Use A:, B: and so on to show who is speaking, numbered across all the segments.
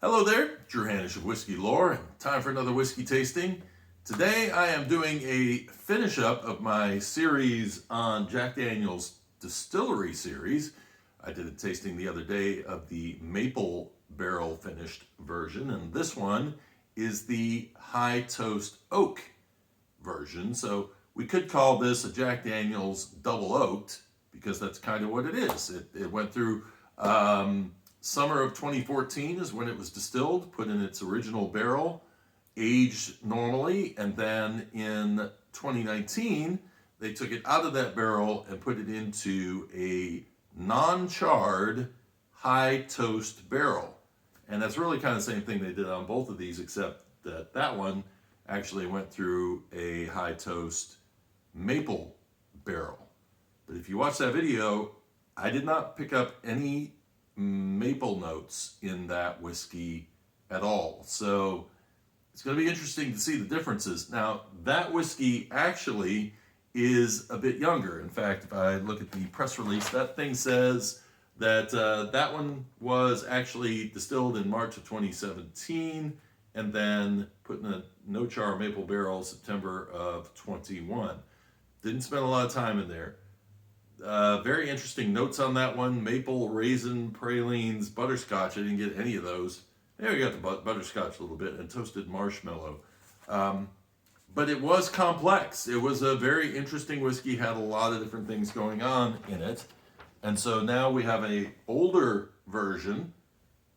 A: Hello there, Drew Hanish of Whiskey Lore, and time for another whiskey tasting. Today I am doing a finish up of my series on Jack Daniel's Distillery series. I did a tasting the other day of the maple barrel finished version, and this one is the high toast oak version. So we could call this a Jack Daniel's double oaked because that's kind of what it is. It went through summer of 2014 is when it was distilled, put in its original barrel, aged normally, and then in 2019 they took it out of that barrel and put it into a non-charred high toast barrel. And that's really kind of the same thing they did on both of these, except that that one actually went through a high toast maple barrel. But if you watch that video, I did not pick up any maple notes in that whiskey at all. So it's going to be interesting to see the differences. Now, that whiskey actually is a bit younger. In fact, if I look at the press release, that thing says that that one was actually distilled in March of 2017 and then put in a no-char maple barrel September of 21. Didn't spend a lot of time in there. Very interesting notes on that one. Maple, raisin, pralines, butterscotch. I didn't get any of those. There we got the butterscotch a little bit and toasted marshmallow. But it was complex. It was a very interesting whiskey, had a lot of different things going on in it. And so now we have an older version,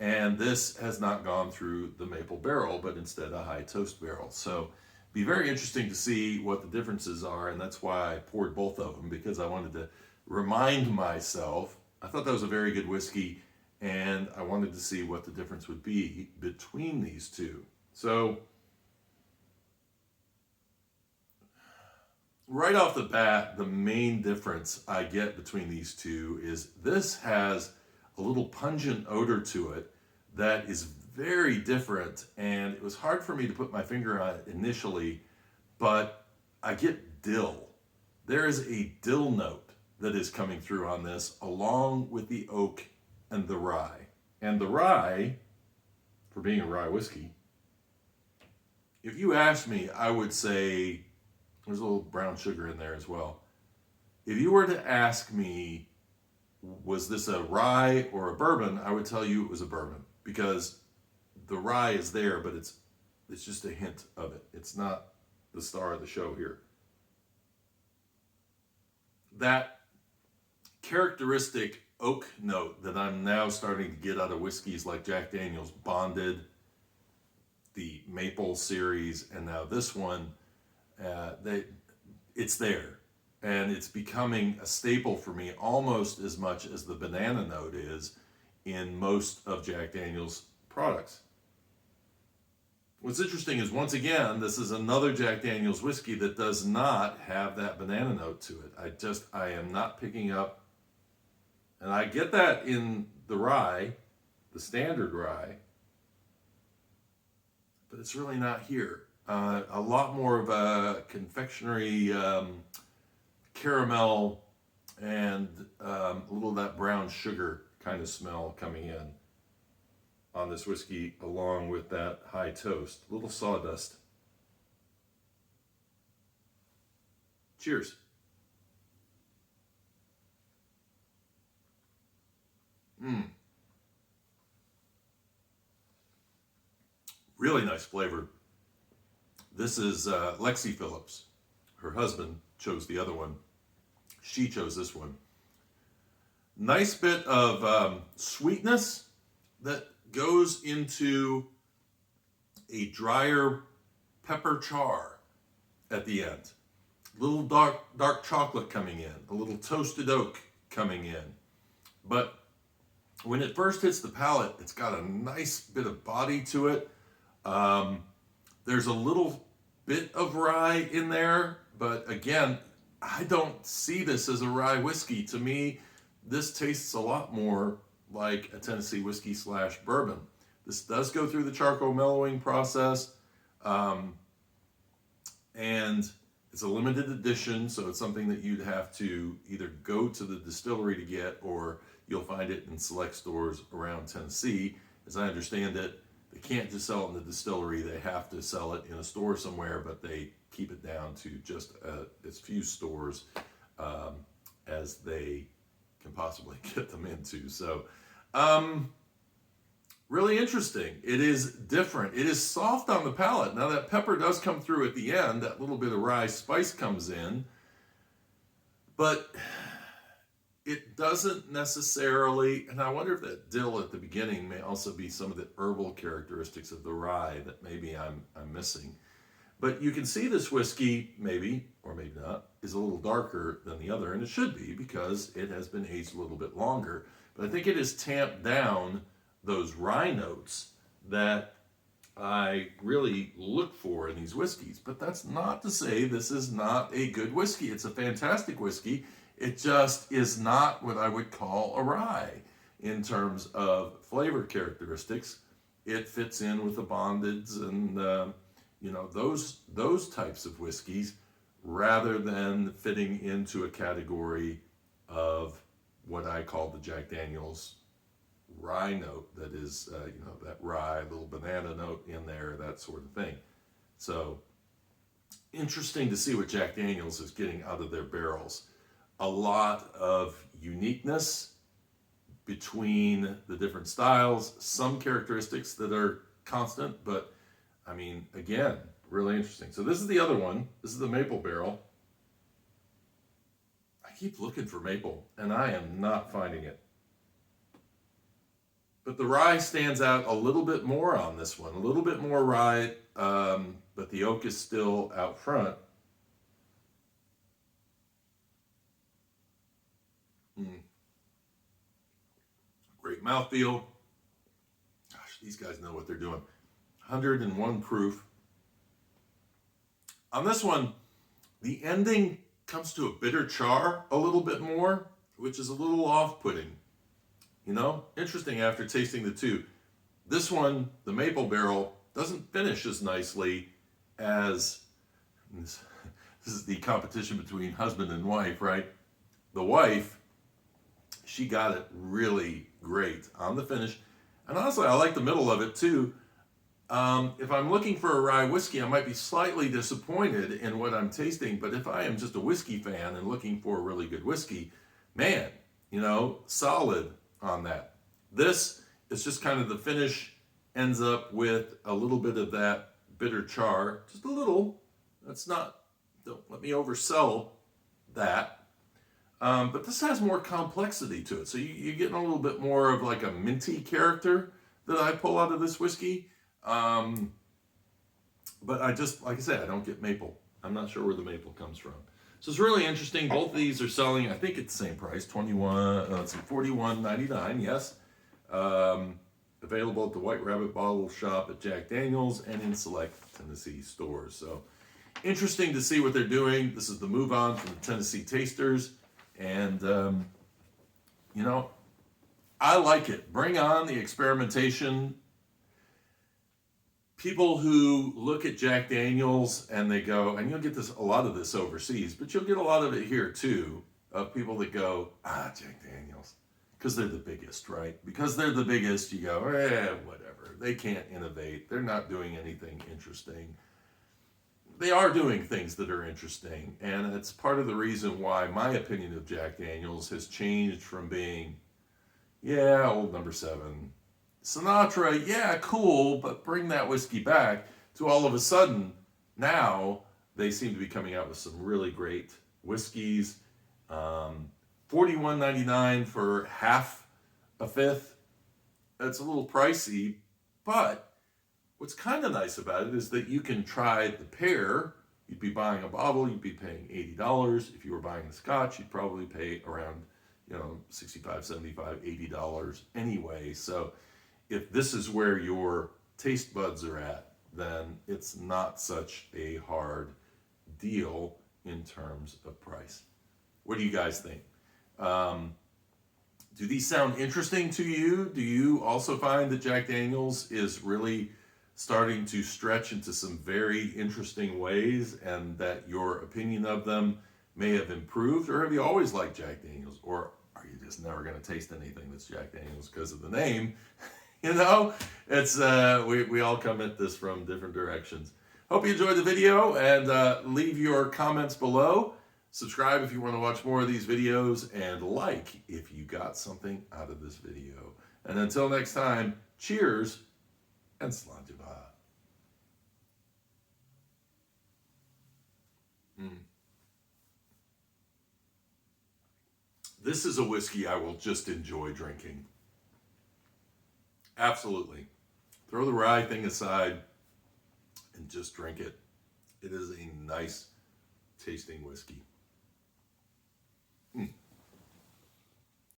A: and this has not gone through the maple barrel, but instead a high toast barrel. So be very interesting to see what the differences are, and that's why I poured both of them, because I wanted to remind myself. I thought that was a very good whiskey, and I wanted to see what the difference would be between these two. So right off the bat, the main difference I get between these two is this has a little pungent odor to it that is very different, and it was hard for me to put my finger on it initially, but I get dill. There is a dill note that is coming through on this, along with the oak and the rye. And the rye, for being a rye whiskey, if you asked me, I would say there's a little brown sugar in there as well. If you were to ask me, was this a rye or a bourbon, I would tell you it was a bourbon, because the rye is there, but it's just a hint of it. It's not the star of the show here. That characteristic oak note that I'm now starting to get out of whiskeys like Jack Daniel's Bonded, the Maple series, and now this one, it's there. And it's becoming a staple for me almost as much as the banana note is in most of Jack Daniel's products. What's interesting is, once again, this is another Jack Daniel's whiskey that does not have that banana note to it. I am not picking up, and I get that in the rye, the standard rye, but it's really not here. A lot more of a confectionery caramel and a little of that brown sugar kind of smell coming in on this whiskey, along with that high toast. A little sawdust. Cheers. Really nice flavor. This is Lexie Phillips. Her husband chose the other one. She chose this one. Nice bit of sweetness that goes into a drier pepper char at the end. A little dark chocolate coming in, a little toasted oak coming in. But when it first hits the palate, it's got a nice bit of body to it. There's a little bit of rye in there, but again, I don't see this as a rye whiskey. To me, this tastes a lot more like a Tennessee whiskey / bourbon. This does go through the charcoal mellowing process, and it's a limited edition, so it's something that you'd have to either go to the distillery to get, or you'll find it in select stores around Tennessee. As I understand it, They can't just sell it in the distillery. They have to sell it in a store somewhere, but they keep it down to just as few stores as they can possibly get them into. So really interesting. It is different. It is soft on the palate. Now that pepper does come through at the end. That little bit of rye spice comes in. But it doesn't necessarily, and I wonder if that dill at the beginning may also be some of the herbal characteristics of the rye that maybe I'm missing. But you can see this whiskey, maybe, or maybe not, is a little darker than the other, and it should be because it has been aged a little bit longer. But I think it has tamped down those rye notes that I really look for in these whiskeys. But that's not to say this is not a good whiskey. It's a fantastic whiskey. It just is not what I would call a rye in terms of flavor characteristics. It fits in with the bondeds and those types of whiskeys, rather than fitting into a category of what I call the Jack Daniel's rye note. That is, that rye, little banana note in there, that sort of thing. So interesting to see what Jack Daniel's is getting out of their barrels. A lot of uniqueness between the different styles, some characteristics that are constant, but I mean, again, really interesting. So this is the other one. This is the maple barrel. I keep looking for maple, and I am not finding it. But the rye stands out a little bit more on this one. A little bit more rye, but the oak is still out front. Great mouthfeel. Gosh, these guys know what they're doing. 101 proof. On this one, the ending comes to a bitter char a little bit more, which is a little off-putting. Interesting after tasting the two. This one, the maple barrel, doesn't finish as nicely as, this is the competition between husband and wife, right? The wife, she got it really great on the finish. And honestly, I like the middle of it too. If I'm looking for a rye whiskey, I might be slightly disappointed in what I'm tasting. But if I am just a whiskey fan and looking for a really good whiskey, man, solid on that. This is just kind of the finish ends up with a little bit of that bitter char, just a little. Don't let me oversell that. But this has more complexity to it. So you're getting a little bit more of like a minty character that I pull out of this whiskey. But I just, like I said, I don't get maple. I'm not sure where the maple comes from. So it's really interesting. Both of these are selling, I think it's the same price, $41.99, yes. Available at the White Rabbit Bottle Shop at Jack Daniel's and in select Tennessee stores. So interesting to see what they're doing. This is the move on from the Tennessee Tasters. And, I like it. Bring on the experimentation. People who look at Jack Daniel's and they go, and you'll get a lot of this overseas, but you'll get a lot of it here too, of people that go, Jack Daniel's, because they're the biggest, right? Because they're the biggest, you go, whatever. They can't innovate. They're not doing anything interesting. They are doing things that are interesting, and it's part of the reason why my opinion of Jack Daniel's has changed from being, old number 7, Sinatra, cool, but bring that whiskey back, to all of a sudden, now they seem to be coming out with some really great whiskeys. $41.99 for half a fifth. That's a little pricey, but what's kind of nice about it is that you can try the pair. You'd be buying a bottle, you'd be paying $80. If you were buying the scotch, you'd probably pay around, $65, $75, $80 anyway. So if this is where your taste buds are at, then it's not such a hard deal in terms of price. What do you guys think? Do these sound interesting to you? Do you also find that Jack Daniel's is really starting to stretch into some very interesting ways, and that your opinion of them may have improved? Or have you always liked Jack Daniel's? Or are you just never going to taste anything that's Jack Daniel's because of the name? It's we all come at this from different directions. Hope you enjoyed the video, and leave your comments below. Subscribe if you want to watch more of these videos, and like if you got something out of this video. And until next time, cheers and slanjava. This is a whiskey I will just enjoy drinking. Absolutely. Throw the rye thing aside and just drink it. It is a nice tasting whiskey.